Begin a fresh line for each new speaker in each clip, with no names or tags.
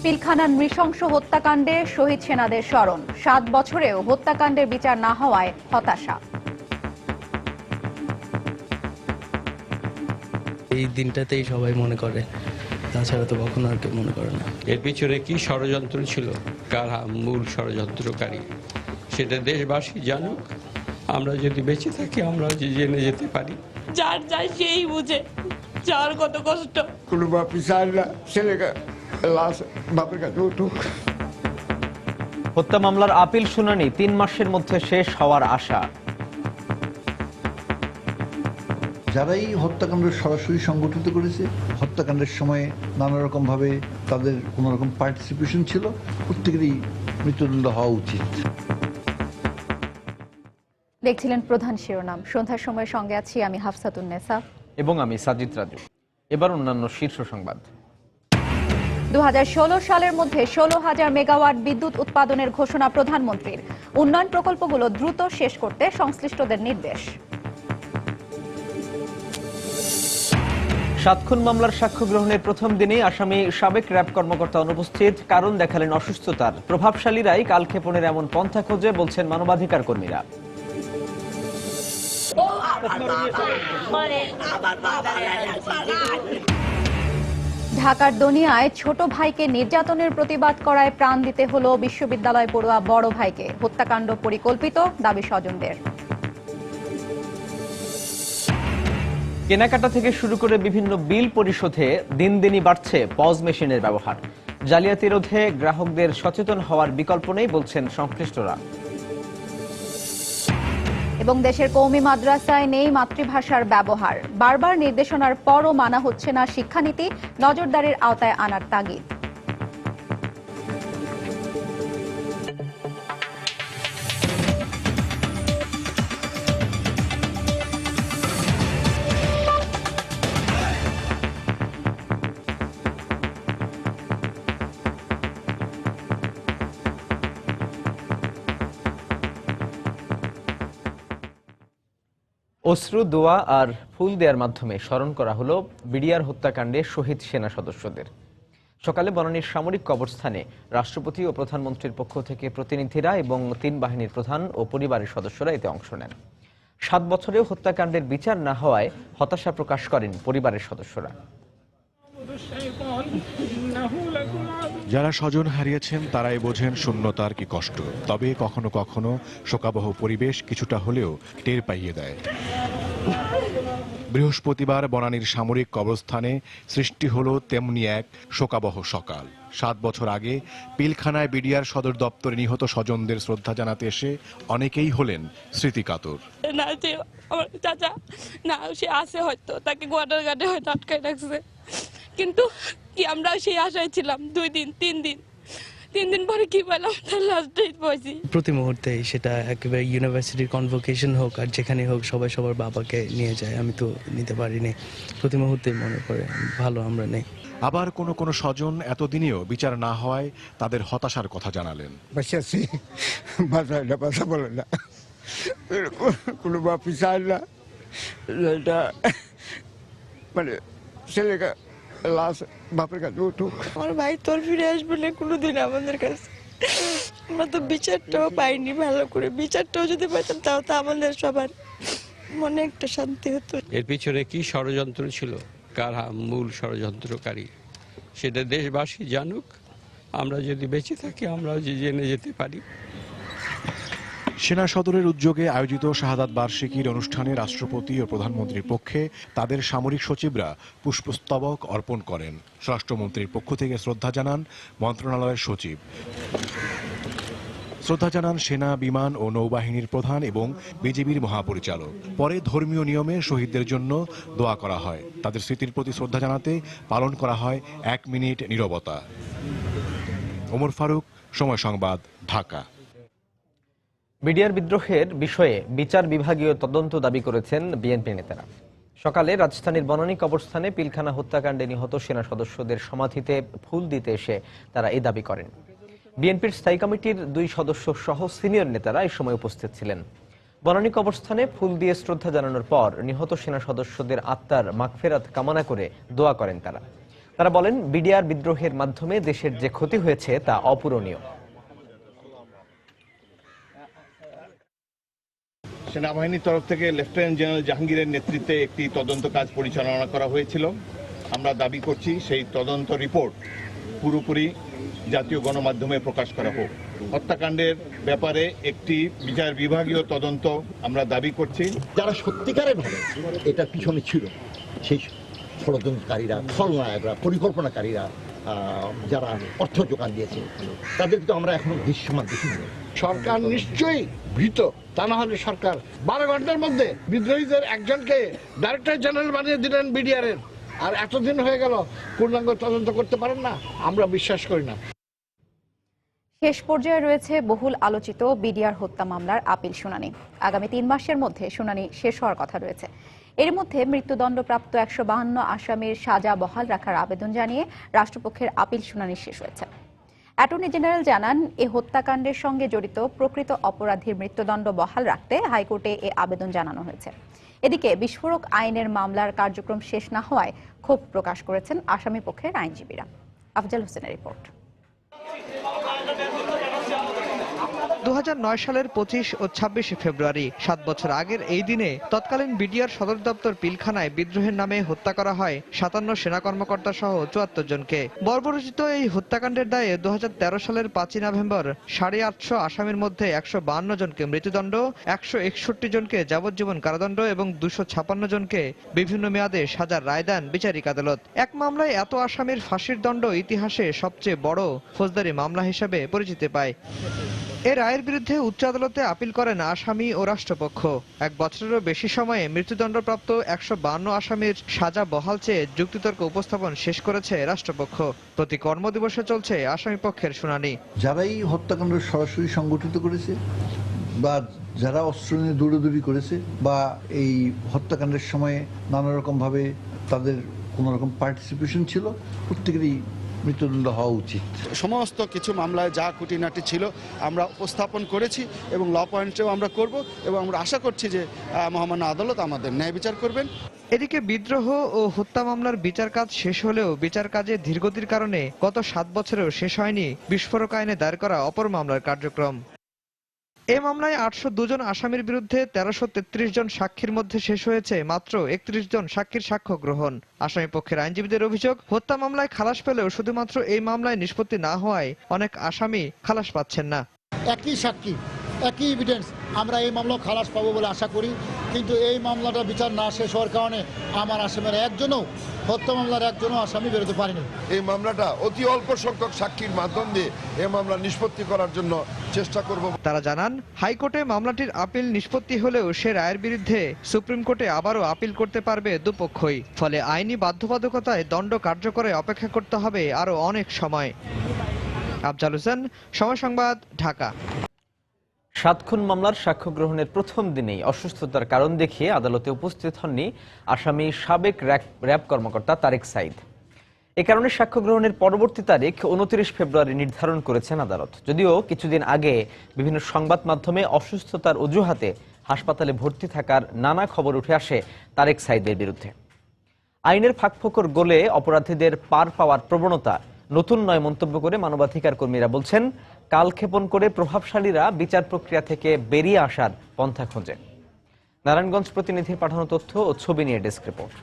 পিলখানার নৃশংস হত্যাকাণ্ডে শহীদ সেনাদের স্মরণ, ৭ বছরেও হত্যাকাণ্ডের বিচার না হওয়ায় হতাশা।
এই দিনটাতেই সবাই মনে করে, তাছাড়া তো কখনো আর কেউ মনে করে না।
এর পিছনে কি ষড়যন্ত্র ছিল, কারা মূল ষড়যন্ত্রকারী, সেটা দেশবাসী জানুক। আমরা যদি বেঁচে থাকি আমরা জেনে যেতে পারি।
যার যায় সেই বুঝে যার কত কষ্ট।
কোনো বাপি চায় না ছেলেকে লাশ বাপের কাছে উঠুক।
হত্যা মামলার আপিল শুনানি ৩ মাসের মধ্যে শেষ হওয়ার আশা।
যারাই হত্যাকাণ্ড সরাসরি সংগঠিত করেছে, হত্যাকাণ্ডের সময় নানা রকম ভাবে তাদের কোনো রকম পার্টিসিপেশন ছিল, প্রত্যেকেরই মৃত্যুদণ্ড হওয়া উচিত।
দেখছিলেন প্রধান শিরোনাম। সন্ধ্যার সময় সঙ্গে আছি আমি হাফসাতুন্নেসা
এবং আমি সাজিদ রাজু। এবার অন্যান্য শীর্ষ সংবাদ।
2016 সালের মধ্যে 16,000 মেগাওয়াট বিদ্যুৎ উৎপাদনের ঘোষণা প্রধানমন্ত্রীর। উন্নয়ন প্রকল্পগুলো দ্রুত শেষ করতে সংশ্লিষ্টদের নির্দেশ।
7 খুন মামলার সাক্ষ্য গ্রহণের প্রথম দিনেই আসামি সাবেক র্যাব কর্মকর্তা অনুপস্থিত, কারণ দেখালেন অসুস্থতার। প্রভাবশালীরাই কালক্ষেপণের এমন পন্থা খোঁজে বলছেন মানবাধিকার কর্মীরা।
ঢাকার দনিয়ায় ছোট ভাইকে নির্যাতনের প্রতিবাদ করায় প্রাণ দিতে হলো বিশ্ববিদ্যালয় পড়ুয়া বড় ভাইকে। হত্যাকাণ্ড পরিকল্পিত, দাবি স্বজনদের।
কেনাকাটা থেকে শুরু করে বিভিন্ন বিল পরিশোধে দিন দিনই বাড়ছে পজ মেশিনের ব্যবহার। জালিয়াতি রোধে গ্রাহকদের সচেতন হওয়ার বিকল্প নেই বলছেন সংশ্লিষ্টরা।
এবং দেশের কওমি মাদ্রাসায় নেই মাতৃভাষার ব্যবহার। বারবার নির্দেশনার পরও মানা হচ্ছে না শিক্ষানীতি, নজরদারির আওতায় আনার তাগিদ।
অশ্রু, দোয়া আর ফুল দেওয়ার মাধ্যমে স্মরণ করা হলো বিডিআর হত্যাকাণ্ডে শহীদ সেনা সদস্যদের। সকালে বনানীর সামরিক কবরস্থানে রাষ্ট্রপতি ও প্রধানমন্ত্রীর পক্ষ থেকে প্রতিনিধিরা এবং 3 বাহিনীর প্রধান ও পরিবারের সদস্যরা এতে অংশ নেন। 7 বছরেও হত্যাকাণ্ডের বিচার না হওয়ায় হতাশা প্রকাশ করেন পরিবারের সদস্যরা।
যারা স্বজন হারিয়েছেন তারাই বোঝেন শূন্যতার কি কষ্ট। তবে কখনো কখনো শোকাবহ পরিবেশ কিছুটা হলেও টের পাইয়ে দেয়। বৃহস্পতিবার বনানীর সামরিক কবরস্থানে সৃষ্টি হলো তেমনি এক শোকাবহ সকাল। 7 বছর আগে পিলখানায় বিডিআর সদর দপ্তরে নিহত স্বজনদের শ্রদ্ধা জানাতে এসে অনেকেই হলেন স্মৃতিকাতর।
না যে আমার চাচা না, সে আছে হয়তো, তাকে গোয়াটার ঘাটে হয়তো আটকায় রাখছে, কিন্তু কি আমরা সেই আশায় ছিলাম। 2 দিন 3 দিন পরে কি পেলাম, তার লাস্ট ডেট পাইছি।
প্রতি মুহূর্তে সেটা একেবারে ইউনিভার্সিটির কনভোকেশন হোক আর যেখানে হোক, সবাই সবার বাবাকে নিয়ে যায়। আমি তো নিতে পারিনি। প্রতি মুহূর্তেই মনে পড়ে ভালো আমরা নেই।
আবার কোনো কোনো স্বজন এতদিনেও বিচার না হওয়ায় তাদের হতাশার কথা জানালেন।
বসে আছি, বাসা বলে না, কোনো বাপি চায় না এটা, মানে ছেলেকে লাশ বাপের কাছে উঠুক।
আমার ভাই তোর ফিরে আসবে না কোনোদিন আমাদের কাছে। আমরা তো বিচারটাও পাইনি ভালো করে। বিচারটাও যদি পাইতাম তাও তো আমাদের সবার মনে একটা শান্তি হতো।
এর পিছনে কি ষড়যন্ত্র ছিল, কারা মূল ষড়যন্ত্রকারী, সেটা দেশবাসী জানুক। আমরা যদি বেঁচে থাকি আমরা জেনে যেতে পারি।
সেনা সদরের উদ্যোগে আয়োজিত শাহাদাত বার্ষিকীর অনুষ্ঠানে রাষ্ট্রপতি ও প্রধানমন্ত্রীর পক্ষে তাদের সামরিক সচিবরা পুষ্পস্তবক অর্পণ করেন। স্বরাষ্ট্রমন্ত্রীর পক্ষ থেকে শ্রদ্ধা জানান মন্ত্রণালয়ের সচিব। শ্রদ্ধা জানান সেনা, বিমান ও নৌবাহিনীর প্রধান এবং বিজিবির মহাপরিচালক। পরে ধর্মীয় নিয়মে শহীদদের জন্য দোয়া করা হয়। তাদের স্মৃতির প্রতি শ্রদ্ধা জানাতে পালন করা হয় 1 মিনিট নীরবতা। ওমর ফারুক, সময় সংবাদ, ঢাকা।
বিডিআর বিদ্রোহের বিষয়ে বিচার বিভাগীয় তদন্ত দাবি করেছেন বিএনপি নেতারা। সকালে রাজধানীর বনানী কবরস্থানে পিলখানা হত্যাকাণ্ডে নিহত সেনা সদস্যদের সমাধিতে ফুল দিতে এসে তারা এই দাবি করেন। বিএনপির স্থায়ী কমিটির 2 সদস্য সহ সিনিয়র নেতারা এই সময় উপস্থিত ছিলেন। বনানী কবরস্থানে ফুল দিয়ে শ্রদ্ধা জানানোর পর নিহত সেনা সদস্যদের আত্মার মাগফিরাত কামনা করে দোয়া করেন তারা। তারা বলেন, বিডিআর বিদ্রোহের মাধ্যমে দেশের যে ক্ষতি হয়েছে তা অপূরণীয়।
সেনাবাহিনীর তরফ থেকে লেফটেন্যান্ট জেনারেল জাহাঙ্গীরের নেতৃত্বে একটি তদন্ত কাজ পরিচালনা করা হয়েছিল। আমরা দাবি করছি সেই তদন্ত রিপোর্ট পুরোপুরি জাতীয় গণমাধ্যমে প্রকাশ করা হোক। হত্যাকাণ্ডের ব্যাপারে একটি বিচার বিভাগীয় তদন্ত আমরা দাবি করছি।
যারা সত্যিকারের ভাবে এটার পিছনে ছিল, সেই ষড়যন্ত্রকারীরা, খলনায়করা, পরিকল্পনাকারীরা, যারা অর্থ যোগান দিয়েছে, তাদেরকে তো আমরা এখনো দৃশ্যমান দেখিনি।
সরকার নিশ্চয়ই ভীত, তা না হলে সরকার 12 ঘন্টার মধ্যে বিদ্রোহীদের একজনকে ডাইরেক্টর জেনারেল বানিয়ে দিলেন বিডিআরের, আর এতদিন হয়ে গেল পূর্ণাঙ্গ তদন্ত করতে পারেন না। আমরা বিশ্বাস করি না।
শেষ পর্যায়ে রয়েছে বহুল আলোচিত বিডিআর হত্যা মামলার আপিল শুনানি। আগামী 3 মাসের মধ্যে শুনানি শেষ হওয়ার কথা রয়েছে। এর মধ্যে মৃত্যুদণ্ডপ্রাপ্ত 152 আসামির সাজা বহাল রাখার আবেদন জানিয়ে রাষ্ট্রপক্ষের আপিল শুনানি শেষ হয়েছে। অ্যাটর্নি জেনারেল জানান, এ হত্যাকাণ্ডের সঙ্গে জড়িত প্রকৃত অপরাধীর মৃত্যুদণ্ড বহাল রাখতে হাইকোর্টে এ আবেদন জানানো হয়েছে। এদিকে বিস্ফোরক আইনের মামলার কার্যক্রম শেষ না হওয়ায় ক্ষোভ প্রকাশ করেছেন আসামি পক্ষের আইনজীবীরা। আফজাল হোসেনের রিপোর্ট।
2009 সালের 25 ও 26 ফেব্রুয়ারি, 7 বছর আগের এই দিনে তৎকালীন বিডিআর সদর দপ্তর পিলখানায় বিদ্রোহের নামে হত্যা করা হয় 57 সেনা কর্মকর্তা সহ 74 জনকে। বর্বরচিত এই হত্যাকাণ্ডের দায়ে 2013 সালের 5 নভেম্বর 850 আসামির মধ্যে 152 জনকে মৃত্যুদণ্ড, 161 জনকে যাবজ্জীবন কারাদণ্ড এবং 256 জনকে বিভিন্ন মেয়াদে সাজার রায় দেন বিচারিক আদালত। এক মামলায় এত আসামির ফাঁসির দণ্ড ইতিহাসে সবচেয়ে বড় ফৌজদারি মামলা হিসেবে পরিচিতি পায়। এ রায়ের বিরুদ্ধে উচ্চ আদালতে আপিল করেন আসামি ও রাষ্ট্রপক্ষ। 1 বছরেরও বেশি সময়ে মৃত্যুদণ্ডপ্রাপ্ত 152 আসামির সাজা বহাল চেয়ে যুক্তিতর্ক উপস্থাপন শেষ করেছে রাষ্ট্রপক্ষ। প্রতি কর্মদিবসে চলছে আসামি পক্ষের শুনানি।
যারাই হত্যাকাণ্ড সরাসরি সংগঠিত করেছে বা যারা অস্ত্র নিয়ে দৌড়াদৌড়ি করেছে বা এই হত্যাকাণ্ডের সময়ে নানা রকমভাবে তাদের কোনো রকম পার্টিসিপেশন ছিল, প্রত্যেকেরই মৃত্যুদণ্ড হওয়া উচিত।
সমস্ত কিছু মামলায় যা খুঁটিনাটি ছিল আমরা উপস্থাপন করেছি এবং ল পয়েন্টেও আমরা করব এবং আমরা আশা করছি যে মহামান্য আদালত আমাদের ন্যায় বিচার করবেন।
এদিকে বিদ্রোহ ও হত্যা মামলার বিচার কাজ শেষ হলেও বিচার কাজে ধীরগতির কারণে গত 7 বছরেও শেষ হয়নি বিস্ফোরক আইনে দায়ের করা অপর মামলার কার্যক্রম। এ মামলায় 802 জন আসামির বিরুদ্ধে 1333 জন সাক্ষীর মধ্যে শেষ হয়েছে মাত্র 31 জন সাক্ষীর সাক্ষ্য গ্রহণ। আসামি পক্ষের আইনজীবীদের অভিযোগ, হত্যা মামলায় খালাস পেলেও শুধুমাত্র এই মামলায় নিষ্পত্তি না হওয়ায় অনেক আসামি খালাস পাচ্ছেন না।
একই সাক্ষী, একই এভিডেন্স, আমরা এই মামলা খালাস পাবো বলে আশা করি, কিন্তু এই মামলাটা বিচার না শেষ হওয়ার কারণে আমার আসামের একজনও, হত্যা মামলার একজনও আসামি বেরোতে পারেনি।
এই মামলাটা অতি অল্প সংখ্যক সাক্ষীর মাধ্যম দিয়ে এই মামলা নিষ্পত্তি করার জন্য চেষ্টা করব।
তারা জানান, হাইকোর্টে মামলাটির আপিল নিষ্পত্তি হলেও সে রায়ের বিরুদ্ধে সুপ্রিম কোর্টে আবারও আপিল করতে পারবে দুপক্ষই। ফলে আইনি বাধ্যবাধকতায় দণ্ড কার্যকরে অপেক্ষা করতে হবে আরও অনেক সময়। আফজাল হোসেন, সময় সংবাদ, ঢাকা।
7 খুন মামলার সাক্ষ্য গ্রহণের প্রথম দিনেই অসুস্থতার কারণ দেখিয়ে আদালতে উপস্থিত হননি আসামি সাবেক র্যাব কর্মকর্তা তারেক সাইদ। এ কারণে সাক্ষ্য গ্রহণের পরবর্তী তারিখ 29 ফেব্রুয়ারি নির্ধারণ করেছেন আদালত। যদিও কিছুদিন আগে বিভিন্ন সংবাদ মাধ্যমে অসুস্থতার অজুহাতে হাসপাতালে ভর্তি থাকার নানা খবর উঠে আসে তারেক সাইদের বিরুদ্ধে। আইনের ফাঁকফোকর গলে অপরাধীদের পার পাওয়ার প্রবণতা নতুন নয় মন্তব্য করে মানবাধিকার কর্মীরা বলছেন, কালক্ষেপণ করে প্রভাবশালীরা বিচার প্রক্রিয়া থেকে বেরিয়ে আসার পন্থা খোঁজে। নারায়ণগঞ্জ প্রতিনিধির পাঠানো তথ্য ও ছবি নিয়ে ডেস্ক রিপোর্ট।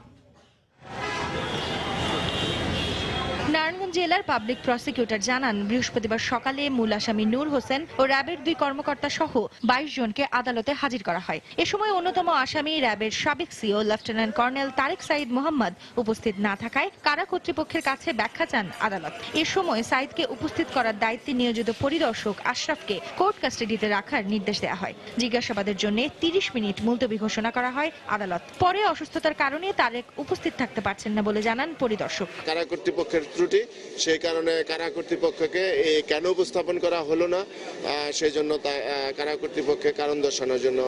নারায়ণগঞ্জ জেলার পাবলিক প্রসিকিউটর জানান, বৃহস্পতিবার সকালে মূল আসামি নূর হোসেন ও র্যাবের 2 কর্মকর্তা সহ 22 জনকে আদালতে হাজির করা হয়। এ সময় অন্যতম আসামি র্যাবের সাবেক CO lieutenant colonel Tarek Sayeed Mohammad উপস্থিত না থাকায় কারা কর্তৃপক্ষের কাছে ব্যাখ্যা চান আদালত। এ সময় সাইদকে উপস্থিত করার দায়িত্বে নিয়োজিত পরিদর্শক আশরাফকে কোর্ট কাস্টাডিতে রাখার নির্দেশ দেওয়া হয়। জিজ্ঞাসাবাদের জন্য 30 মিনিট মুলতবি ঘোষণা করা হয় আদালত। পরে অসুস্থতার কারণে তারেক উপস্থিত থাকতে পারছেন না বলে জানান পরিদর্শক।
কারা কর্তৃপক্ষের ত্রুটি, সেই কারণে কারা কর্তৃপক্ষকে কেন উপস্থাপন করা হলো না, সেই জন্য কারা কর্তৃপক্ষকে কারণ দর্শানোর জন্য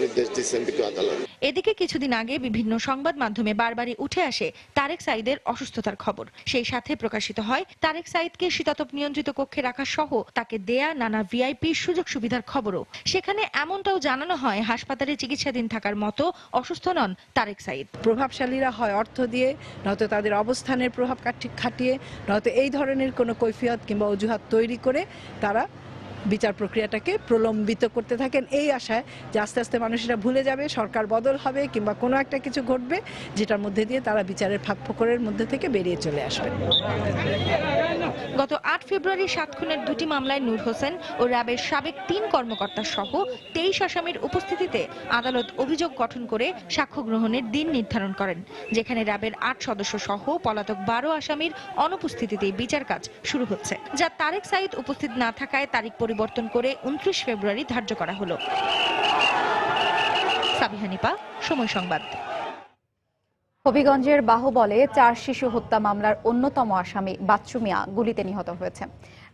নির্দেশ দিচ্ছেন বিজ্ঞ আদালত।
এদিকে কিছুদিন আগে বিভিন্ন সংবাদ মাধ্যমে বারবারই উঠে আসে তারেক সাঈদের অসুস্থতার খবর। সেই সাথে প্রকাশিত হয় তারেক সাঈদকে শীতাতপ নিয়ন্ত্রিত কক্ষে রাখা সহ তাকে দেয়া নানা ভিআইপি সুযোগ সুবিধার খবরও। সেখানে এমনটাও জানানো হয় হাসপাতালে চিকিৎসাধীন থাকার মতো অসুস্থ নন তারেক সাঈদ।
প্রভাবশালীরা হয় অর্থ দিয়ে, নয়তো তাদের অবস্থানের প্রভাব খাটিয়ে, নয়তো এই ধরনের কোনো কৈফিয়ত কিংবা অজুহাত তৈরি করে তারা বিচার প্রক্রিয়াটাকে প্রলম্বিত করতে থাকেন, এই আশায় যে আস্তে আস্তে মানুষেরা ভুলে যাবে, সরকার বদল হবে কিংবা কোনো একটা কিছু ঘটবে যেটার মধ্যে দিয়ে তারা বিচারের ফাঁকফোকরের মধ্যে থেকে বেরিয়ে চলে আসবেন।
গত 8 ফেব্রুয়ারি 7 খুনের দুটি মামলায় নূর হোসেন ও র্যাবের সাবেক 3 কর্মকর্তা সহ 23 আসামির উপস্থিতিতে আদালত অভিযোগ গঠন করে সাক্ষ্য গ্রহণের দিন নির্ধারণ করেন, যেখানে র্যাবের 8 সদস্য সহ পলাতক 12 আসামির অনুপস্থিতিতেই বিচার কাজ শুরু হচ্ছে, যা তারেক সাঈদ উপস্থিত না থাকায় তারিখ পরিবর্তন করে 29 ফেব্রুয়ারি ধার্য করা হলো। সাবিহা নিপা, সময় সংবাদ।
হবিগঞ্জের বাহুবলে 4 শিশু হত্যা মামলার অন্যতম আসামি বাচ্চু মিয়া গুলিতে নিহত হয়েছে।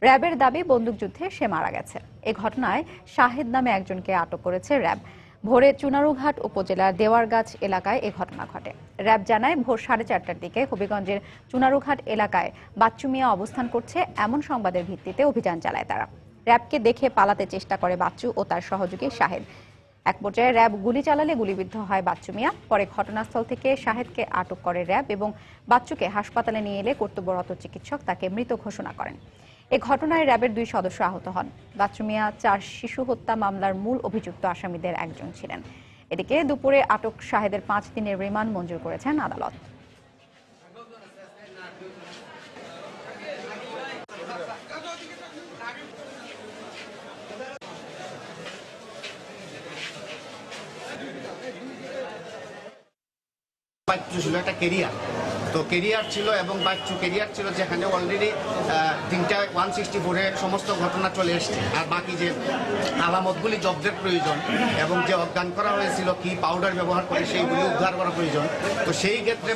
র্যাবের দাবি বন্দুকযুদ্ধে সে মারা গেছে। এ ঘটনায় শাহেদ নামে একজনকে আটক করেছে র্যাব। ভোরে চুনারুঘাট উপজেলার দেওয়ারগাছ এলাকায় এ ঘটনা ঘটে। র্যাব জানায় ভোর 4:30টার দিকে হবিগঞ্জের চুনারুঘাট এলাকায় বাচ্চু মিয়া অবস্থান করছে এমন সংবাদের ভিত্তিতে অভিযান চালায় তারা। র্যাবকে দেখে পালাতে চেষ্টা করে বাচ্চু ও তার সহযোগী শাহেদ। এক পর্যায়ে র্যাব গুলি চালালে গুলিবিদ্ধ হয় বাচ্চু মিয়া। পরে ঘটনাস্থল থেকে শাহেদকে আটক করে র্যাব এবং বাচ্চুকে হাসপাতালে নিয়ে এলে কর্তব্যরত চিকিৎসক তাকে মৃত ঘোষণা করেন। এ ঘটনায় র্যাবের 2 সদস্য আহত হন। বাচ্চু মিয়া 4 শিশু হত্যা মামলার মূল অভিযুক্ত আসামিদের একজন ছিলেন। এদিকে দুপুরে আটক শাহেদের 5 দিনের রিমান্ড মঞ্জুর করেছেন আদালত।
বাচ্চু ছিল একটা কেরিয়ার, তো কেরিয়ার ছিল এবং বাচ্চু কেরিয়ার ছিল যেখানে অলরেডি 3টা 164-এ সমস্ত ঘটনা চলে এসছে। আর বাকি যে আলামতগুলি জব্দের প্রয়োজন এবং যে অজ্ঞান করা হয়েছিল কি পাউডার ব্যবহার করে সেইগুলি উদ্ধার করা প্রয়োজন। তো সেই ক্ষেত্রে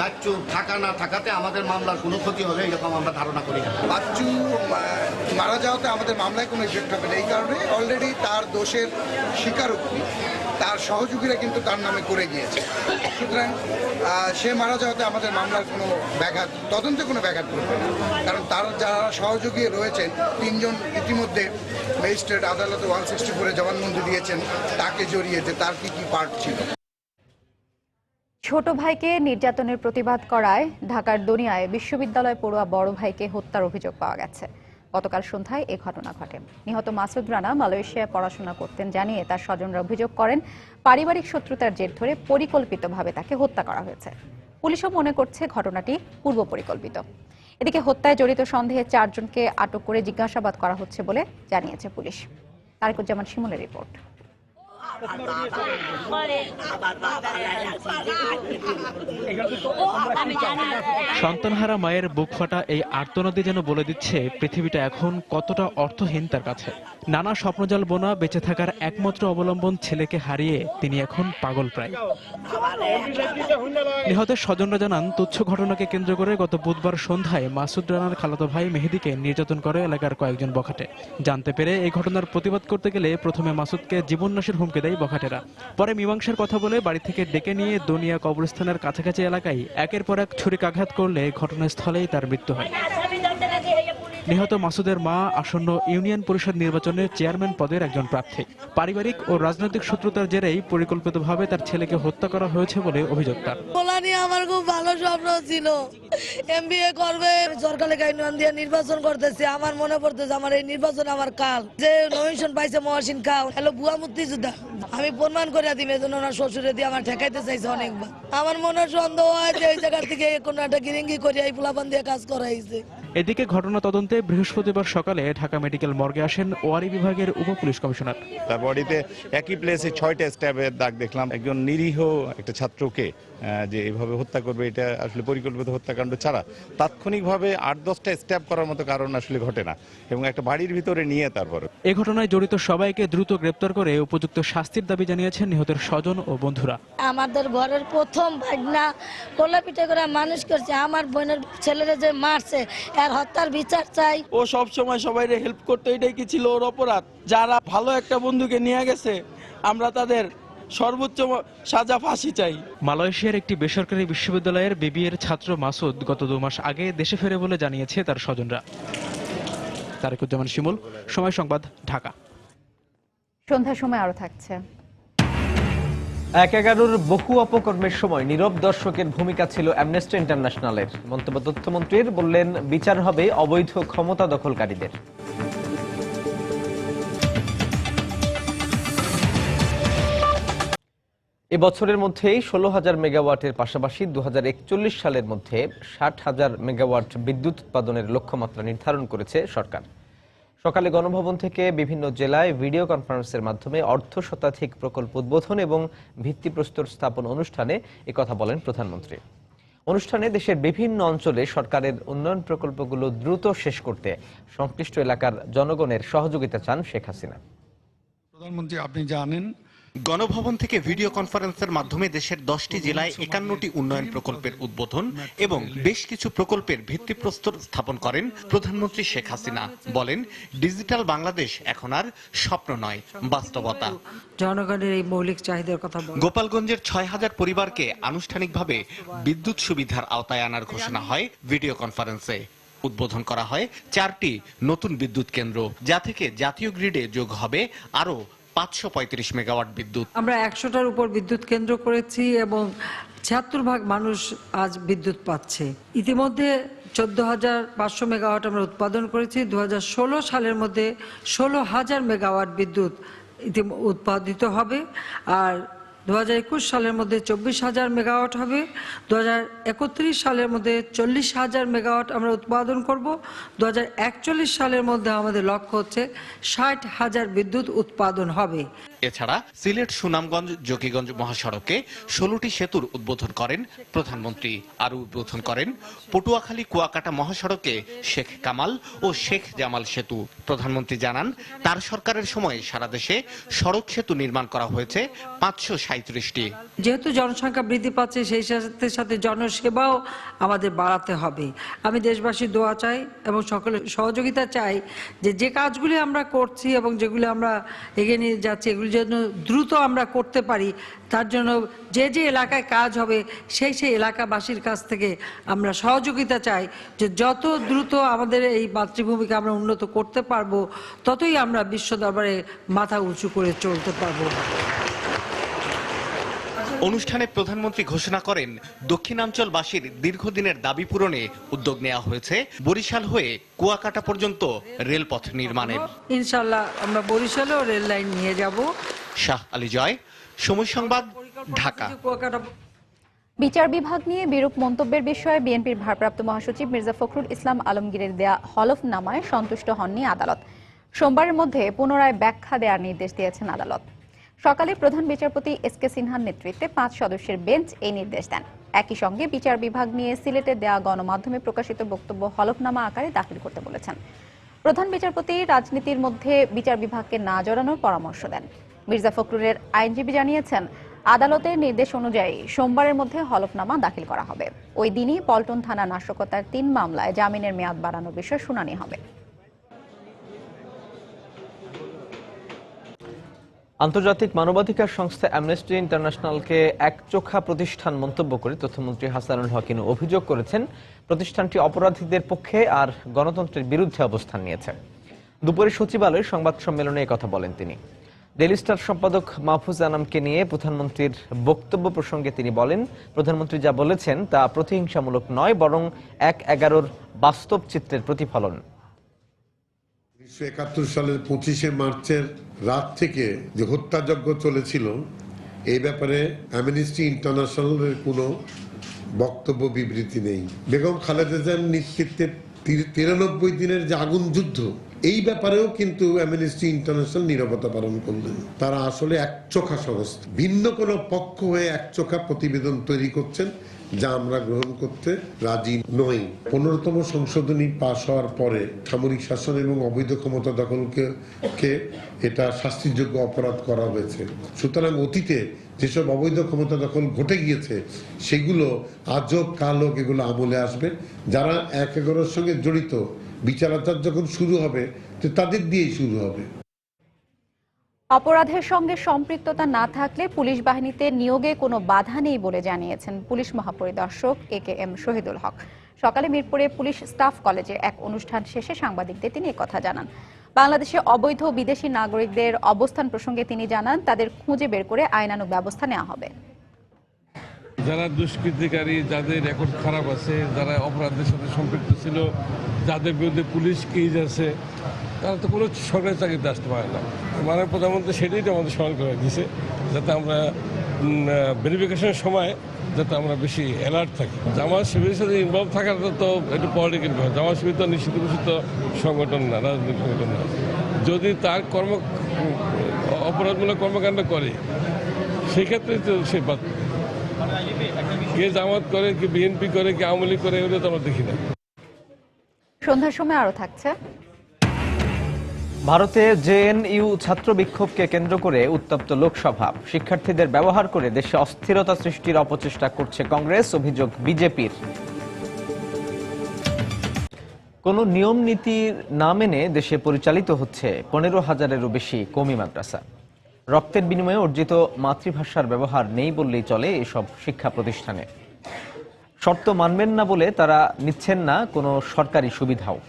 বাচ্চু থাকা না থাকাতে আমাদের মামলার কোনো ক্ষতি হবে এরকম আমরা ধারণা করি না।
বাচ্চু মারা যাওয়াতে আমাদের মামলায় কোনো ইফেক্ট হবে না, এই কারণে অলরেডি তার দোষের স্বীকারোক্তি তার সহযোগীরা কিন্তু তার নামে করে গিয়েছে। সুতরাং সে মারা যাওয়াতে আমাদের মামলার কোনো ব্যাঘাত, তদন্তে কোনো ব্যাঘাত করবে না, কারণ তার যারা সহযোগী রয়েছেন 3 জন ইতিমধ্যে ম্যাজিস্ট্রেট আদালতে 164-এ জবানবন্দি দিয়েছেন তাকে জড়িয়েছে, তার কি কি পার্ট ছিল।
ছোট ভাইকে নির্যাতনের প্রতিবাদ করায় ঢাকার দনিয়ায় বিশ্ববিদ্যালয় পড়ুয়া বড় ভাইকে হত্যার অভিযোগ পাওয়া গেছে। গতকাল সন্ধ্যায় এ ঘটনা ঘটে। নিহত মাসুদ রানা মালয়েশিয়ায় পড়াশোনা করতেন জানিয়ে তার স্বজনরা অভিযোগ করেন পারিবারিক শত্রুতার জের ধরে পরিকল্পিতভাবে তাকে হত্যা করা হয়েছে। পুলিশও মনে করছে ঘটনাটি পূর্ব পরিকল্পিত। এদিকে হত্যায় জড়িত সন্দেহে 4 জনকে আটক করে জিজ্ঞাসাবাদ করা হচ্ছে বলে জানিয়েছে পুলিশ। তারিকুজ্জামান শিমুলের রিপোর্ট।
সন্তানহারা মায়ের বুক ফাটা এই আর্তনাদি যেন বলে দিচ্ছে পৃথিবীটা এখন কতটা অর্থহীন তার কাছে। নানা স্বপ্নজাল বোনা বেঁচে থাকার একমাত্র অবলম্বন ছেলেকে হারিয়ে তিনি এখন পাগল প্রায়। নিহতের স্বজনরা জানান তুচ্ছ ঘটনাকে কেন্দ্র করে গত বুধবার সন্ধ্যায় মাসুদ রানার খালাতো ভাই মেহেদিকে নির্যাতন করে এলাকার কয়েকজন বখাটে। জানতে পেরে এই ঘটনার প্রতিবাদ করতে গেলে প্রথমে মাসুদকে জীবননাশের হুমকি দেয় বখাটেরা। পরে মীমাংসার কথা বলে বাড়ি থেকে ডেকে নিয়ে দনিয়া কবরস্থানের কাছাকাছি এলাকায় একের পর এক ছুরিকাঘাত করলে ঘটনাস্থলেই তার মৃত্যু হয়। নিহত মাসুদের মা আসন্ন ইউনিয়ন পরিষদ নির্বাচনের চেয়ারম্যান পদের একজন প্রার্থী। পারিবারিক ও রাজনৈতিক শত্রুতার জেরেই পরিকল্পিতভাবে তার ছেলেকে হত্যা করা হয়েছে বলে অভিযোগ তার।
আমার খুব ভালো স্বপ্ন ছিল, এমবিএ করবে, সরকারি ইউনিয়ন দিয়ে নির্বাচন করতেছে। আমার মনে পড়তেছে আমার এই নির্বাচন আমার কাল যে নমিনেশন পাইছে মহসিন খাও হ্যালো বুয়া মুক্তিযোদ্ধা। আমি প্রমাণ করে দিই এজন্য ওনার শ্বশুরে দিয়ে আমার ঠেকাইতে চাইছে অনেকবার। আমার মনে সন্দেহ হয় যে এই জায়গা থেকে কোনো একটা গিরিঙ্গি করে এই পোলাপান দিয়ে কাজ করাইছে।
এদিকে ঘটনা তদন্তে বৃহস্পতিবার সকালে ঢাকা মেডিকেল মর্গে আসেন ওয়ারী বিভাগের উপ পুলিশ কমিশনার।
তার বডিতে একই প্লেসে 6টা স্ট্যাবের দাগ দেখলাম। একজন নিরীহ একটা ছাত্রকে যে এইভাবে হত্যা করবে এটা আসলে পরিকল্পিত হত্যাকাণ্ড ছাড়া তাৎক্ষণিকভাবে 8-10টা স্ট্যাব করার মতো কারণ আসলে ঘটে না এবং একটা বাড়ির ভিতরে নিয়ে তারপর
এই ঘটনায় জড়িত সবাইকে দ্রুত গ্রেপ্তার করে উপযুক্ত শাস্তির দাবি জানিয়েছেন নিহতের স্বজন ও বন্ধুরা।
আমাদের ঘরের প্রথম ভাগনা কোলাপিঠা করে মানুষ করছে, আমার বোনের ছেলেরা যে মারছে এর হত্যার বিচার চাই।
ও সব সময় সবাইকে হেল্প করতে, এটাই কি ছিল ওর অপরাধ? যারা ভালো একটা বন্ধুকে নিয়ে গেছে আমরা তাদের সর্বোচ্চ সাজা ফাঁসি চাই।
মালয়েশিয়ার একটি বেসরকারি বিশ্ববিদ্যালয়ের বিবিএর ছাত্র মাসুদ গত 2 মাস আগে দেশে ফেরে বলে জানিয়েছে তার স্বজনরা। তারেকুজ্জামান শিমুল, সময় সংবাদ, ঢাকা।
সন্ধ্যার সময় আরো থাকছে।
1/11 বহু অপকর্মের সময় নীরব দর্শকের ভূমিকা ছিল অ্যামনেস্টি ইন্টারন্যাশনালের। মন্তব্য তথ্যমন্ত্রীর, বললেন বিচার হবে অবৈধ ক্ষমতা দখলকারীদের। এবছরের মধ্যেই 16,000 মেগাওয়াটের পাশাপাশি 2041 সালের মধ্যে 60,000 মেগাওয়াট বিদ্যুৎ উৎপাদনের লক্ষ্যমাত্রা নির্ধারণ করেছে সরকার। সকালে গণভবন থেকে বিভিন্ন জেলায় ভিডিও কনফারেন্সের মাধ্যমে অর্ধ শতাধিক প্রকল্প উদ্বোধন এবং ভিত্তিপ্রস্তর স্থাপন অনুষ্ঠানে একথা বলেন প্রধানমন্ত্রী। অনুষ্ঠানে দেশের বিভিন্ন অঞ্চলে সরকারের উন্নয়ন প্রকল্পগুলো দ্রুত শেষ করতে সংশ্লিষ্ট এলাকার জনগণের সহযোগিতা চান শেখ হাসিনা।
প্রধানমন্ত্রী, আপনি জানেন,
গণভবন থেকে ভিডিও কনফারেন্সের মাধ্যমে দেশের 10টি জেলায় 51টি উন্নয়ন প্রকল্পের উদ্বোধন এবং বেশ কিছু প্রকল্পের ভিত্তিপ্রস্তর স্থাপন করেন প্রধানমন্ত্রী শেখ হাসিনা। বলেন, ডিজিটাল বাংলাদেশ এখন আর স্বপ্ন নয়, বাস্তবতা।
জনগণের এই মৌলিক চাহিদার কথা বলেন।
গোপালগঞ্জের 6,000 পরিবারকে আনুষ্ঠানিকভাবে বিদ্যুৎ সুবিধার আওতায় আনার ঘোষণা হয় ভিডিও কনফারেন্সে। উদ্বোধন করা হয় 4টি নতুন বিদ্যুৎ কেন্দ্র, যা থেকে জাতীয় গ্রিডে যোগ হবে আরো 535 মেগাওয়াট বিদ্যুৎ।
আমরা 100টার উপর বিদ্যুৎ কেন্দ্র করেছি এবং 76% মানুষ আজ বিদ্যুৎ পাচ্ছে। ইতিমধ্যে 14,500 মেগাওয়াট আমরা উৎপাদন করেছি। 2016 সালের মধ্যে 16,000 মেগাওয়াট বিদ্যুৎ উৎপাদিত হবে, আর 2021 সালের মধ্যে 24,000 মেগাওয়াট হবে। 2031 সালের মধ্যে 40,000 মেগাওয়াট আমরা উৎপাদন করব। 2041 সালের মধ্যে আমাদের লক্ষ্য হচ্ছে 60,000 বিদ্যুৎ উৎপাদন হবে।
এছাড়া সিলেট সুনামগঞ্জ জকিগঞ্জ মহাসড়কে 16টি সেতুর উদ্বোধন করেন প্রধানমন্ত্রী। আরও উদ্বোধন করেন পটুয়াখালী কুয়াকাটা মহাসড়কে শেখ কামাল ও শেখ জামাল সেতু। প্রধানমন্ত্রী জানান, তার সরকারের সময়ে সারা দেশে সড়ক সেতু নির্মাণ করা হয়েছে 537টি।
যেহেতু জনসংখ্যা বৃদ্ধি পাচ্ছে, সেই সাথে সাথে জনসেবাও আমাদের বাড়াতে হবে। আমি দেশবাসীর দোয়া চাই এবং সকলের সহযোগিতা চাই যে কাজগুলি আমরা করছি এবং যেগুলি আমরা এগিয়ে নিয়ে যাচ্ছি, এগুলি যেন দ্রুত আমরা করতে পারি। তার জন্য যে এলাকায় কাজ হবে সেই এলাকাবাসীর কাছ থেকে আমরা সহযোগিতা চাই, যে যত দ্রুত আমাদের এই মাতৃভূমিকে আমরা উন্নত করতে পারবো, ততই আমরা বিশ্ব দরবারে মাথা উঁচু করে চলতে পারবো।
অনুষ্ঠানে প্রধানমন্ত্রী ঘোষণা করেন, দক্ষিণাঞ্চলবাসীর দীর্ঘদিনের দাবি পূরণে উদ্যোগ নেওয়া হয়েছে বরিশাল হয়ে কুয়াকাটা পর্যন্ত রেলপথ নির্মাণের।
ইনশাআল্লাহ আমরা বরিশালেও রেল লাইন নিয়ে যাব।
শাহ আলী জয়, সময় সংবাদ, ঢাকা।
বিচার বিভাগ নিয়ে বিরূপ মন্তব্যের বিষয়ে বিএনপির ভারপ্রাপ্ত মহাসচিব মির্জা ফখরুল ইসলাম আলমগীরের দেয়া হলফনামায় সন্তুষ্ট হননি আদালত। সোমবারের মধ্যে পুনরায় ব্যাখ্যা দেওয়ার নির্দেশ দিয়েছেন আদালত। সকালে প্রধান বিচারপতি এস.কে. সিনহার নেতৃত্বে 5 সদস্যের বেঞ্চ এই নির্দেশ দেন। একই সঙ্গে বিচার বিভাগ নিয়ে সিলেটে দেয়া গণমাধ্যমে প্রকাশিত বক্তব্য হলফনামা আকারে দাখিল করতে বলেছেন। প্রধান বিচারপতি রাজনীতির মধ্যে বিচার বিভাগকে না জড়ানোর পরামর্শ দেন। মির্জা ফখরুলের আইনজীবী জানিয়েছেন, আদালতের নির্দেশ অনুযায়ী সোমবারের মধ্যে হলফনামা দাখিল করা হবে। ওই দিনই পল্টন থানা নাশকতার 3 মামলায় জামিনের মেয়াদ বাড়ানোর বিষয়ে শুনানি হবে।
আন্তর্জাতিক মানবাধিকার সংস্থা অ্যামনেস্টি ইন্টারন্যাশনালকে একচোখা প্রতিষ্ঠান মন্তব্য করে তথ্যমন্ত্রী হাসানুল হক অভিযোগ করেছেন, প্রতিষ্ঠানটি অপরাধীদের পক্ষে আর গণতন্ত্রের বিরুদ্ধে অবস্থান নিয়েছে। দুপুরে সচিবালয়ে সংবাদ সম্মেলনে কথা বলেন তিনি। ডেইলি স্টার সম্পাদক মাহফুজ আনামকে নিয়ে প্রধানমন্ত্রীর বক্তব্য প্রসঙ্গে তিনি বলেন, প্রধানমন্ত্রী যা বলেছেন তা প্রতিহিংসামূলক নয়, বরং 1/11 বাস্তব চিত্রের প্রতিফলন।
1971 সালের 25শে মার্চের রাত থেকে যে হত্যাযজ্ঞ চলেছিল, এই ব্যাপারে অ্যামনেস্টি ইন্টারন্যাশনালের কোনো বক্তব্য বিবৃতি নেই। বেগম খালেদা জিয়ার নেতৃত্বে 93 দিনের যে আগুন যুদ্ধ, এই ব্যাপারেও কিন্তু অ্যামনেস্টি ইন্টারন্যাশনাল নীরবতা পালন করলেন। তারা আসলে একচোখা সংস্থা, ভিন্ন কোনো পক্ষ হয়ে একচোখা প্রতিবেদন তৈরি করছেন, যা আমরা গ্রহণ করতে রাজি নই। 15তম সংশোধনী পাশ হওয়ার পরে সামরিক শাসন এবং অবৈধ ক্ষমতা দখলকে এটা শাস্তিযোগ্য অপরাধ করা হয়েছে। সুতরাং অতীতে যেসব অবৈধ ক্ষমতা দখল ঘটে গিয়েছে, সেগুলো আজও কাল হোক এগুলো আমলে আসবে। যারা 1/11 সঙ্গে জড়িত, বিচারাচার যখন শুরু হবে, তো তাদের দিয়েই শুরু হবে।
অপরাধের সঙ্গে সম্পৃক্ততা না থাকলে পুলিশ বাহিনীতে নিয়োগে কোনো বাধা নেই বলে জানিয়েছেন পুলিশ মহাপরিদর্শক AKM শহীদুল হক। সকালে মিরপুরে পুলিশ স্টাফ কলেজে এক অনুষ্ঠান শেষে সাংবাদিকদের তিনি একথা জানান। বাংলাদেশে অবৈধ বিদেশি নাগরিকদের অবস্থান প্রসঙ্গে তিনি জানান, তাদের খুঁজে বের করে আইনানুগ ব্যবস্থা নেওয়া হবে।
যারা দুষ্কৃতিকারী, যাদের রেকর্ড খারাপ আছে, যারা অপরাধের সাথে সম্পৃক্ত ছিল, যাদের বিরুদ্ধে পুলিশ কেস আছে, তারা তো কোনো সরকারি চাকরিতে আসতে পারে না। মাননীয় প্রধানমন্ত্রী সেটাই তো আমাদের স্মরণ করে দিয়েছে, যাতে আমরা ভেরিফিকেশনের সময় যাতে আমরা বেশি অ্যালার্ট থাকি। জামাত শিবিরের সাথে ইনভলভ থাকাটা তো একটু পলিটিক্যাল ব্যাপার। জামাত শিবির তো নিশ্চিত ঘোষিত সংগঠন না, রাজনৈতিক সংগঠন না। যদি তার অপরাধমূলক কর্মকাণ্ড করে, সেক্ষেত্রে তো সে বাদ। কে জামাত করে, কি বিএনপি করে, কি আওয়ামী লীগ করে, এগুলো তো আমরা দেখি না।
সন্ধ্যার সময় আরো থাকছে।
ভারতে জেএনইউ ছাত্র বিক্ষোভকে কেন্দ্র করে উত্তপ্ত লোকসভা। শিক্ষার্থীদের ব্যবহার করে দেশে অস্থিরতা সৃষ্টির অপচেষ্টা করছে কংগ্রেস, অভিযোগ বিজেপির। কোনো নিয়ম নীতি না মেনে দেশে পরিচালিত হচ্ছে 15,000-এরও বেশি কওমি মাদ্রাসা। রক্তের বিনিময়ে অর্জিত মাতৃভাষার ব্যবহার নেই বললেই চলে এসব শিক্ষা প্রতিষ্ঠানে। শর্ত মানবেন না বলে তারা নিচ্ছেন না কোনো সরকারি সুবিধাও।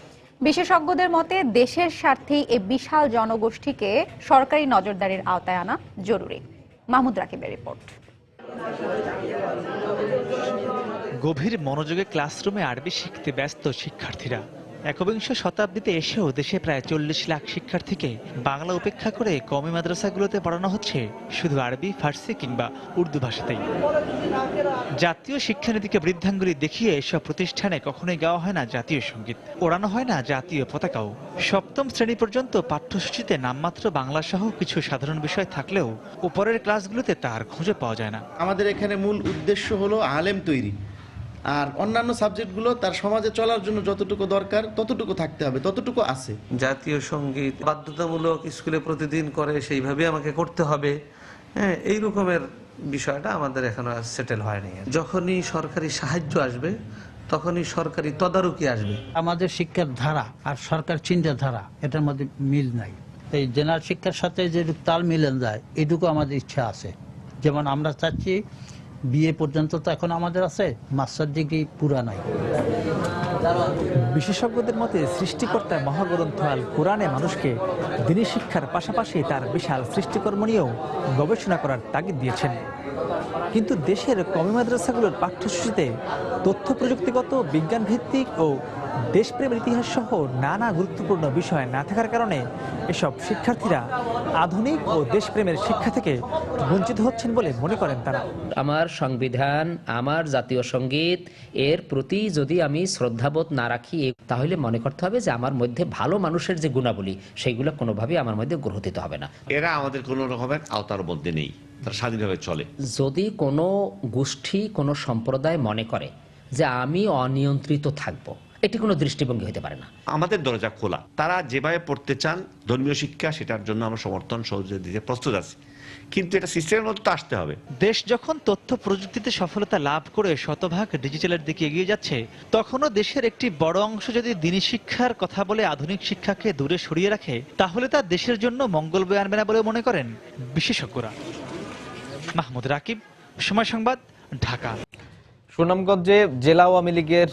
বিশেষজ্ঞদের মতে দেশের স্বার্থেই এই বিশাল জনগোষ্ঠীকে সরকারি নজরদারির আওতায় আনা জরুরি। মাহমুদ রাকিবের রিপোর্ট।
গভীর মনোযোগে ক্লাসরুমে আরবি শিখতে ব্যস্ত শিক্ষার্থীরা। একবিংশ শতাব্দীতে এসেও দেশে প্রায় 40 লাখ শিক্ষার্থীকে বাংলা উপেক্ষা করে কওমি মাদ্রাসাগুলোতে পড়ানো হচ্ছে শুধু আরবি, ফার্সি কিংবা উর্দু ভাষাতেই। জাতীয় শিক্ষানীতিকে বৃদ্ধাঙ্গুলি দেখিয়ে এসব প্রতিষ্ঠানে কখনোই গাওয়া হয় না জাতীয় সঙ্গীত, ওড়ানো হয় না জাতীয় পতাকাও। সপ্তম শ্রেণী পর্যন্ত পাঠ্যসূচিতে নামমাত্র বাংলা সহ কিছু সাধারণ বিষয় থাকলেও উপরের ক্লাসগুলোতে তার খুঁজে পাওয়া যায় না।
আমাদের এখানে মূল উদ্দেশ্য হলো আলেম তৈরি, আর অন্যান্য সাবজেক্টগুলো তার সমাজে চলার জন্য যতটুকু দরকার ততটুকু থাকতে হবে, ততটুকু আছে।
জাতীয় সঙ্গীত বাধ্যতামূলক স্কুলে প্রতিদিন করে, সেইভাবে আমাকে করতে হবে, হ্যাঁ, এই রকমের বিষয়টা আমাদের এখনো সেটেল হয়নি। যখনই সরকারি সাহায্য আসবে তখনই সরকারি তদারকি আসবে।
আমাদের শিক্ষার ধারা আর সরকার চিন্তাধারা এটার মধ্যে মিল নাই। এই জেনারেল শিক্ষার সাথে যেটুকু তাল মিলেন যায় এটুকু আমাদের ইচ্ছা আছে। যেমন আমরা চাচ্ছি বিএ পর্যন্ত তো এখন আমাদের আছে, মাস্টার ডিগ্রি পুরা নাই।
বিশেষজ্ঞদের মতে সৃষ্টিকর্তা মহাগ্রন্থ আল কোরআনে মানুষকে দ্বীনি শিক্ষার পাশাপাশি তার বিশাল সৃষ্টিকর্ম নিয়েও গবেষণা করার তাগিদ দিয়েছেন। কিন্তু দেশের কওমি মাদ্রাসাগুলোর পাঠ্যসূচিতে তথ্য প্রযুক্তিগত, বিজ্ঞান ভিত্তিক ও দেশপ্রেমের ইতিহাস সহ নানা গুরুত্বপূর্ণ বিষয় না থাকার কারণে এসব শিক্ষার্থীরা আধুনিক ও দেশপ্রেমের শিক্ষা থেকে বঞ্চিত হচ্ছেন বলে মনে করেন তারা।
আমার সংবিধান, আমার জাতীয় সঙ্গীত এর প্রতি যদি আমি শ্রদ্ধাবোধ না রাখি, তাহলে মনে করতে হবে যে আমার মধ্যে ভালো মানুষের যে গুণাবলী সেইগুলো কোনোভাবেই আমার মধ্যে গ্রহীত হবে না।
এরা আমাদের কোনো রকমের আওতার মধ্যে নেই, তারা স্বাধীনভাবে চলে।
যদি কোনো গোষ্ঠী, কোনো সম্প্রদায় মনে করে যে আমি অনিয়ন্ত্রিত থাকবো, এটি কোনো দৃষ্টিভঙ্গি হতে পারে না।
আমাদের দরজা খোলা, তারা যেভাবে পড়তে চান ধর্মীয় শিক্ষা, সেটার জন্য আমরা সমর্থন সহযোগিতা দিতে প্রস্তুত আছি, কিন্তু এটা সিস্টেমের মধ্যে আসতে হবে।
দেশ যখন তথ্য প্রযুক্তিতে সফলতা লাভ করে শতভাগ ডিজিটালের দিকে এগিয়ে যাচ্ছে, তখনও দেশের একটি বড় অংশ যদি দ্বীনি শিক্ষার কথা বলে আধুনিক শিক্ষাকে দূরে সরিয়ে রাখে, তাহলে তা দেশের জন্য মঙ্গল বয়ে আনবে না বলে মনে করেন বিশেষজ্ঞরা। মাহমুদ রাকিব, সময় সংবাদ, ঢাকা।
সুনামগঞ্জে জেলা আওয়ামী লীগের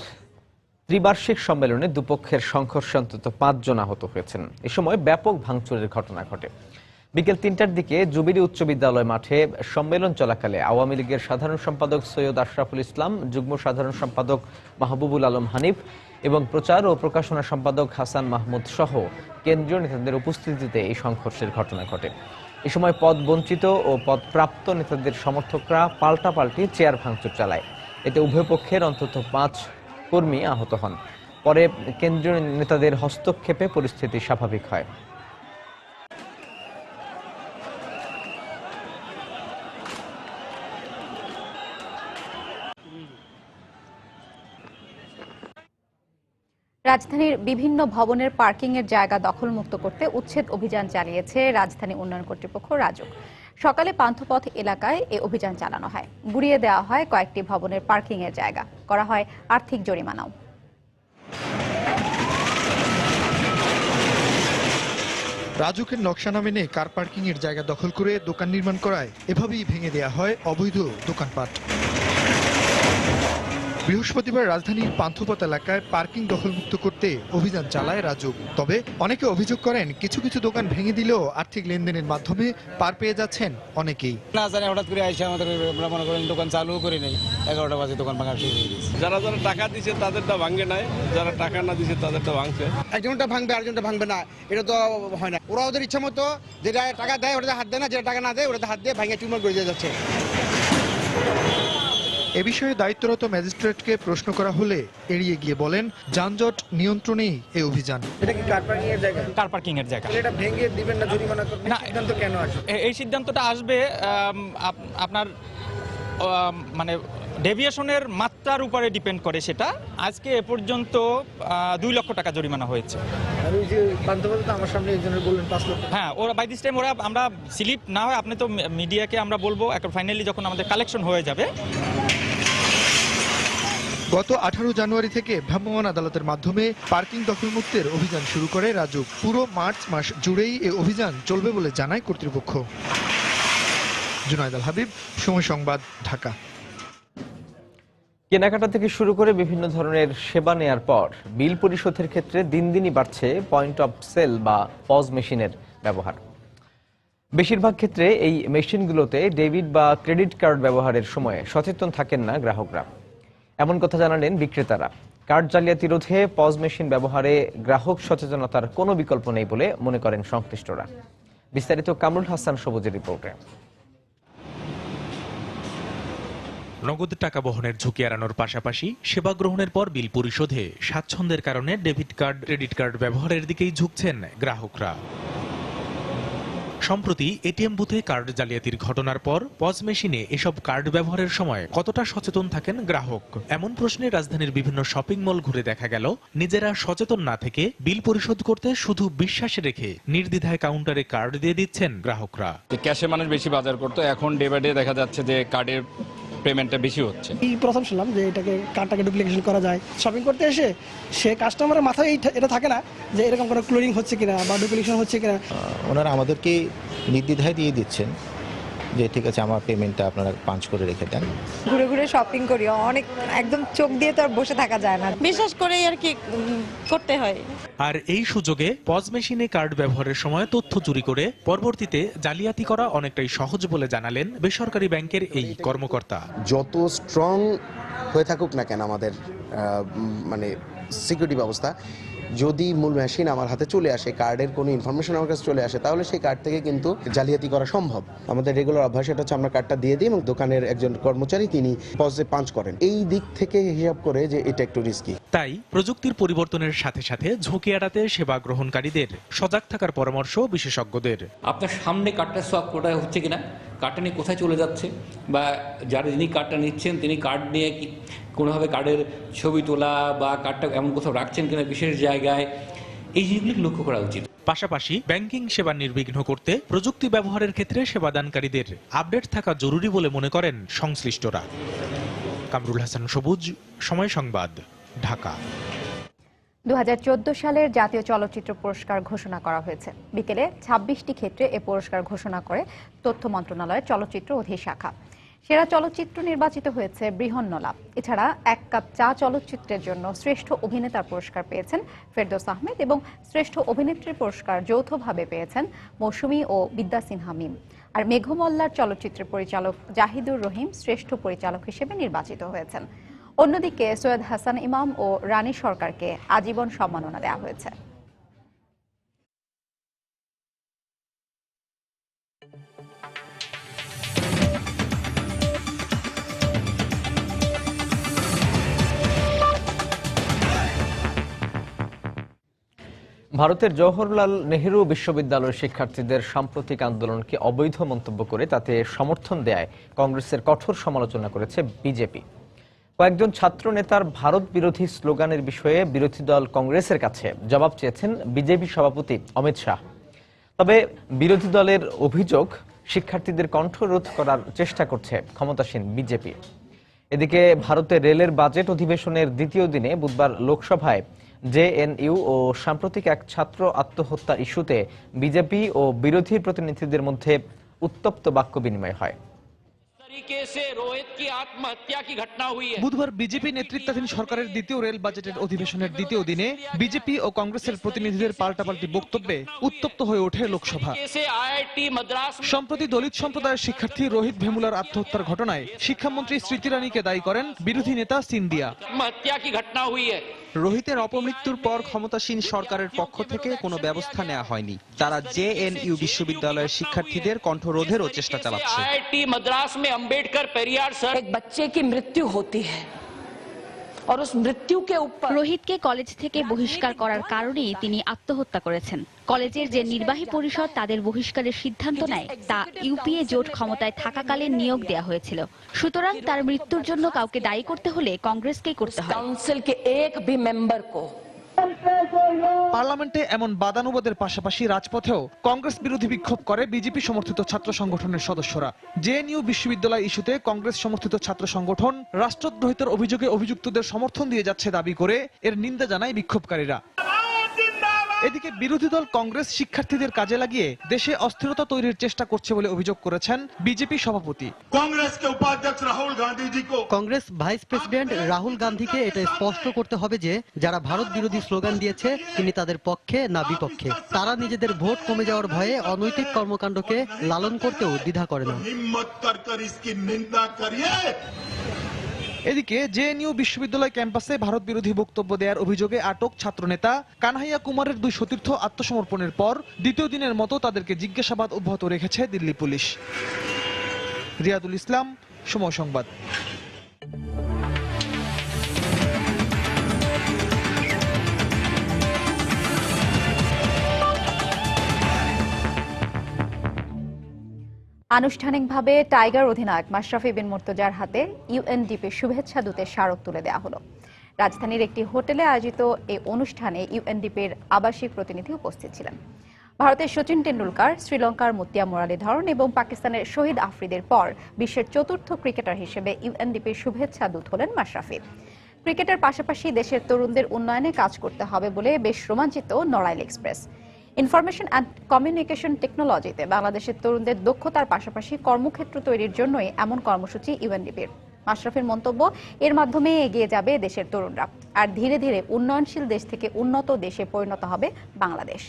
ত্রিবার্ষিক সম্মেলনে দুপক্ষের সংঘর্ষে অন্তত 5 জন আহত হয়েছেন। এ সময় ব্যাপক ভাঙচুরের ঘটনা ঘটে। বিকেল 3টার দিকে জুবিলি উচ্চ বিদ্যালয় মাঠে সম্মেলন চলাকালে আওয়ামী লীগের সাধারণ সম্পাদক সৈয়দ আশরাফুল ইসলাম, যুগ্ম সাধারণ সম্পাদক মাহবুবুল আলম হানিফ এবং প্রচার ও প্রকাশনা সম্পাদক হাসান মাহমুদ সহ কেন্দ্রীয় নেতাদের উপস্থিতিতে এই সংঘর্ষের ঘটনা ঘটে। এ সময় পদ বঞ্চিত ও পদপ্রাপ্ত নেতাদের সমর্থকরা পাল্টাপাল্টি চেয়ার ভাঙচুর চালায়। এতে উভয় পক্ষের অন্তত 5 কর্মী আহত হন। পরে কেন্দ্রীয় নেতাদের হস্তক্ষেপে পরিস্থিতি স্বাভাবিক হয়।
রাজধানীর বিভিন্ন ভবনের পার্কিং এর জায়গা দখলমুক্ত করতে উচ্ছেদ অভিযান চালিয়েছে রাজধানী উন্নয়ন কর্তৃপক্ষ রাজুক। সকালে পান্থপথ এলাকায় এই অভিযান চালানো হয়। গুড়িয়ে দেওয়া হয় কয়েকটি ভবনের পার্কিং এর জায়গা, করা হয় আর্থিক জরিমানাও।
রাজুকের নকশা মেনে কার পার্কিং এর জায়গা দখল করে দোকান নির্মাণ করায় এভাবেই ভেঙে দেয়া হয় অবৈধ দোকানপাট। বৃহস্পতিবার রাজধানীর পান্থপথ এলাকায় পার্কিং দখলমুক্ত করতে অভিযান চালায় রাজুক। তবে অনেকে অভিযোগ করেন কিছু কিছু দোকান ভেঙে দিলেও আর্থিক লেনদেনের মাধ্যমে পার পেয়ে যাচ্ছেন অনেকেই।
না জানি হঠাৎ করে আইসা আমাদের মনে করেন দোকান চালু করে নেই, 11টা বাজে দোকান ভাঙা শুরু হয়ে গেছে।
যারা যারা টাকা দিচ্ছে তাদেরটা ভাঙে নাই, যারা টাকা না দিচ্ছে তাদেরটা ভাঙছে।
একজনটা ভাঙবে আরেকজনটা ভাঙবে না, এটা তো হয় না। ওরা ওদের ইচ্ছা মতো যেটা টাকা দেয় ওটাতে হাত দেয় না, যেটা টাকা না দেয় ওটাতে হাত দিয়ে ভাঙে চুরমার করে দিয়ে যাচ্ছে।
এ বিষয়ে দায়িত্বরত ম্যাজিস্ট্রেটকে প্রশ্ন করা হলে এড়িয়ে গিয়ে বলেন যানজট নিয়ন্ত্রণেই এই অভিযান।
এটা কি কার পার্কিং এর জায়গা?
কার পার্কিং এর জায়গা।
এটা ভেঙে দিবেন না, জরিমানা করবেন না, সিদ্ধান্ত কেন আসবে?
এই সিদ্ধান্তটা আসবে আপনার মানে ডেভিয়েশনের মাত্রার উপরে ডিপেন্ড করে। সেটা আজকে এ পর্যন্ত 2 লক্ষ টাকা জরিমানা হয়েছে।
আর ওই যে পান্থপথ আমার সামনে একজনের বললেন 5 লক্ষ।
হ্যাঁ, ওরা বাই দিস টাইম ওরা আমরা স্লিপ না হয় আপনি তো মিডিয়াকে আমরা বলবো এখন ফাইনালি যখন আমাদের কালেকশন হয়ে যাবে।
গত 18 জানুয়ারি থেকে ভ্রাম্যমাণ আদালতের মাধ্যমে পার্কিং দখলমুক্তের অভিযান শুরু করে রাজুক। পুরো মার্চ মাস জুড়েই এই অভিযান চলবে বলে জানায় কর্তৃপক্ষ। জুনায়েদ আল হাবিব, সময় সংবাদ, ঢাকা।
কেনাকাটা থেকে শুরু করে বিভিন্ন ধরনের সেবা নেয়ার পর বিল পরিশোধের ক্ষেত্রে দিন দিনই বাড়ছে পয়েন্ট অফ সেল বা পজ মেশিনের ব্যবহার। বেশিরভাগ ক্ষেত্রে এই মেশিনগুলোতে ডেবিট বা ক্রেডিট কার্ড ব্যবহারের সময় সচেতন থাকেন না গ্রাহকরা। এমন কথা জানালেন বিক্রেতারা। কার্ড জালিয়াতি রোধে পজ মেশিন ব্যবহারে গ্রাহক সচেতনতার কোনো বিকল্প নেই বলে মনে করেন সংশ্লিষ্টরা। বিস্তারিত কামরুল হাসান সবুজের রিপোর্টে।
নগদ টাকা বহনের ঝুঁকি এড়ানোর পাশাপাশি সেবা গ্রহণের পর বিল পরিশোধে স্বাচ্ছন্দ্যের কারণে ডেবিট কার্ড, ক্রেডিট কার্ড ব্যবহারের দিকেই ঝুঁকছেন গ্রাহকরা। সম্প্রতি এটিএম বুথে কার্ড জালিয়াতির ঘটনার পর পজ মেশিনে এসব কার্ড ব্যবহারের সময় কতটা সচেতন থাকেন গ্রাহক, এমন প্রশ্নে রাজধানীর বিভিন্ন শপিং মল ঘুরে দেখা গেল নিজেরা সচেতন না থেকে বিল পরিশোধ করতে শুধু বিশ্বাস রেখে নির্দ্বিধায় কাউন্টারে কার্ড দিয়ে দিচ্ছেন গ্রাহকরা।
ক্যাশে মানুষ বেশি বাজার করতো, এখন ডে বাই ডে দেখা যাচ্ছে যে কার্ডের পেমেন্টটা বেশি হচ্ছে।
এই প্রথম শুনলাম যে এটাকে কার্ডটাকে ডুপ্লিকেশন করা যায়। শপিং করতে এসে সে কাস্টমারের মাথায় এটা থাকে না যে এরকম কোনো ক্লোরিং হচ্ছে কিনা বা ডুপ্লিকেশন হচ্ছে কিনা।
ওনারা আমাদেরকে নির্দ্বিধায় দিয়ে দিচ্ছেন যে ঠিক আছে আমার পেমেন্টটা আপনারা পাঞ্চ করে রেখে দেন।
ঘুরে ঘুরে শপিং করি, অনেক একদম চোখ দিয়ে তো আর বসে থাকা যায় না, বিশেষ করে আর কি করতে হয়।
আর এই সুযোগে পজ মেশিনে কার্ড ব্যবহারের সময় তথ্য চুরি করে পরবর্তীতে জালিয়াতি করা অনেকটাই সহজ বলে জানালেন বেসরকারি ব্যাংকের এই কর্মকর্তা।
যত স্ট্রং হয়ে থাকুক না কেন আমাদের মানে সিকিউরিটি ব্যবস্থা, যদি মূল মেশিন আমার হাতে চলে আসে, কার্ডের কোনো ইনফরমেশন আমার কাছে চলে আসে, তাহলে সেই কার্ড থেকে কিন্তু জালিয়াতি করা সম্ভব। আমাদের রেগুলার অভ্যাস এটা হচ্ছে আমরা কার্ডটা দিয়ে দিই এবং দোকানের একজন কর্মচারী তিনি পজে পাঞ্চ করেন। এই দিক থেকে হিসাব করে যে এটা একটু রিস্কি।
তাই প্রযুক্তির পরিবর্তনের সাথে সাথে ঝুঁকি এড়াতে সেবা গ্রহণকারীদের সজাগ থাকার পরামর্শ বিশেষজ্ঞদের।
আপনার সামনে কার্ডটা সোয়াপ করা হচ্ছে কিনা, কার্ডটা নিয়ে কোথায় চলে যাচ্ছে, বা যিনি কার্ডটা নিচ্ছেন তিনি কার্ড নিয়ে কোনোভাবে কার্ডের ছবি তোলা বা কার্ডটা এমন কোথাও রাখছেন কিনা বিশেষ জায়গায়, এই জিনিসগুলি লক্ষ্য করা উচিত।
পাশাপাশি ব্যাংকিং সেবা নির্বিঘ্ন করতে প্রযুক্তি ব্যবহারের ক্ষেত্রে সেবাদানকারীদের আপডেট থাকা জরুরি বলে মনে করেন সংশ্লিষ্টরা। কামরুল হাসান সবুজ, সময় সংবাদ, ঢাকা।
2014 সালের জাতীয় চলচ্চিত্র পুরস্কার ঘোষণা করা হয়েছে। বিকেলে 26টি ক্ষেত্রে এ পুরস্কার ঘোষণা করে তথ্য মন্ত্রণালয়ের চলচ্চিত্র অধিশাখা। সেরা চলচ্চিত্র নির্বাচিত হয়েছে বৃহন্নলা। এছাড়া এক কাপ চা চলচ্চিত্রের জন্য শ্রেষ্ঠ অভিনেতার পুরস্কার পেয়েছেন ফেরদৌস আহমেদ এবং শ্রেষ্ঠ অভিনেত্রীর পুরস্কার যৌথভাবে পেয়েছেন মৌসুমী ও বিদ্যা সিনহা মিম। আর মেঘমল্লার চলচ্চিত্রের পরিচালক জাহিদুর রহিম শ্রেষ্ঠ পরিচালক হিসেবে নির্বাচিত হয়েছেন। অন্যদিকে সৈয়দ হাসান ইমাম ও রানী সরকারকে আজীবন সম্মাননা দেওয়া হয়েছে।
ভারতের জওহরলাল নেহেরু বিশ্ববিদ্যালয়ের শিক্ষার্থীদের সাম্প্রতিক আন্দোলনকে অবৈধ মন্তব্য করে তাতে সমর্থন দেয় কংগ্রেসের কঠোর সমালোচনা করেছে বিজেপি। কয়েকজন ছাত্র নেতার ভারত বিরোধী স্লোগানের বিষয়ে বিরোধী দল কংগ্রেসের কাছে জবাব চেয়েছেন বিজেপি সভাপতি অমিত শাহ। তবে বিরোধী দলের অভিযোগ, শিক্ষার্থীদের কণ্ঠরোধ করার চেষ্টা করছে ক্ষমতাসীন বিজেপি। এদিকে ভারতের রেলের বাজেট অধিবেশনের দ্বিতীয় দিনে বুধবার লোকসভায় জেএনইউ ও সাম্প্রতিক এক ছাত্র আত্মহত্যা ইস্যুতে বিজেপি ও বিরোধী প্রতিনিধিদের মধ্যে উত্তপ্ত বাক্য বিনিময় হয়।
বুধবার বিজেপি নেতৃত্বাধীন সরকারের দ্বিতীয় রেল বাজেটের অধিবেশনের দ্বিতীয় দিনে বিজেপি ও কংগ্রেসের প্রতিনিধিদের পাল্টাপাল্টি বক্তব্যে উত্তপ্ত হয়ে ওঠে লোকসভা। সম্প্রতি দলিত সম্প্রদায়ের শিক্ষার্থী রোহিত ভেমুলার আত্মহত্যার ঘটনায় শিক্ষামন্ত্রী স্মৃতি ইরানিকে দায়ী করেন বিরোধী নেতা সিন্ধিয়া।
রোহিতের অপমৃত্যুর পর ক্ষমতাসীন সরকারের পক্ষ থেকে কোনো ব্যবস্থা নেওয়া হয়নি। তারা জেএনইউ বিশ্ববিদ্যালয়ের শিক্ষার্থীদের কণ্ঠরোধেরও চেষ্টা চালাচ্ছে।
রোহিতকে কলেজ থেকে বহিষ্কার করার কারণেই তিনি আত্মহত্যা করেছেন। কলেজের যে নির্বাহী পরিষদ তাদের বহিষ্কারের সিদ্ধান্ত নেয় তা ইউপিএ জোট ক্ষমতায় থাকাকালীন নিয়োগ দেওয়া হয়েছিল। সুতরাং তার মৃত্যুর জন্য কাউকে দায়ী করতে হলে কংগ্রেসকেই করতে হয়।
পার্লামেন্টে এমন বাদানুবাদের পাশাপাশি রাজপথেও কংগ্রেস বিরোধী বিক্ষোভ করে বিজেপি সমর্থিত ছাত্র সংগঠনের সদস্যরা। জেএনইউ বিশ্ববিদ্যালয় ইস্যুতে কংগ্রেস সমর্থিত ছাত্র সংগঠন রাষ্ট্রদ্রোহিতার অভিযোগে অভিযুক্তদের সমর্থন দিয়ে যাচ্ছে দাবি করে এর নিন্দা জানায় বিক্ষোভকারীরা। এদিকে বিরোধী দল কংগ্রেস শিক্ষার্থীদের কাজে লাগিয়ে দেশে অস্থিরতা তৈরির চেষ্টা করছে বলে অভিযোগ করেছেন বিজেপি সভাপতি।
কংগ্রেস ভাইস প্রেসিডেন্ট রাহুল গান্ধীকে এটা স্পষ্ট করতে হবে যে যারা ভারত বিরোধী স্লোগান দিয়েছে তিনি তাদের পক্ষে না বিপক্ষে। তারা নিজেদের ভোট কমে যাওয়ার ভয়ে অনৈতিক কর্মকাণ্ডকে লালন করতেও দ্বিধা করে না।
এদিকে জেএনইউ বিশ্ববিদ্যালয় ক্যাম্পাসে ভারত বিরোধী বক্তব্য দেওয়ার অভিযোগে আটক ছাত্রনেতা কানহাইয়া কুমারের 2 সতীর্থ আত্মসমর্পণের পর দ্বিতীয় দিনের মতো তাদেরকে জিজ্ঞাসাবাদ অব্যাহত রেখেছে দিল্লি পুলিশ। রিয়াদুল ইসলাম, সময় সংবাদ।
আনুষ্ঠানিকভাবে টাইগার অধিনায়ক মাশরাফি বিন মুর্তজার হাতে ইউএনডিপির শুভেচ্ছা দূতের স্মারক তুলে দেওয়া হলো। রাজধানীর একটি হোটেলে আয়োজিত এই অনুষ্ঠানে ইউএনডিপির আবাসিক প্রতিনিধি উপস্থিত ছিলেন। ভারতের সচিন টেন্ডুলকার, শ্রীলঙ্কার মুতিয়া মুরালীধরন এবং পাকিস্তানের শহীদ আফ্রিদির পর বিশ্বের 4র্থ ক্রিকেটার হিসেবে ইউএনডিপির শুভেচ্ছা দূত হলেন মাশরাফি। ক্রিকেটের পাশাপাশি দেশের তরুণদের উন্নয়নে কাজ করতে হবে বলে বেশ রোমাঞ্চিত Narail express. Information and communication টেকনোলজিতে বাংলাদেশের তরুণদের দক্ষতার পাশাপাশি কর্মক্ষেত্র তৈরির জন্যই এমন কর্মসূচি ইউএনডিপির। মাশরাফির মন্তব্য, এর মাধ্যমে এগিয়ে যাবে দেশের তরুণরা, আর ধীরে ধীরে উন্নয়নশীল দেশ থেকে উন্নত দেশে পরিণত হবে বাংলাদেশ।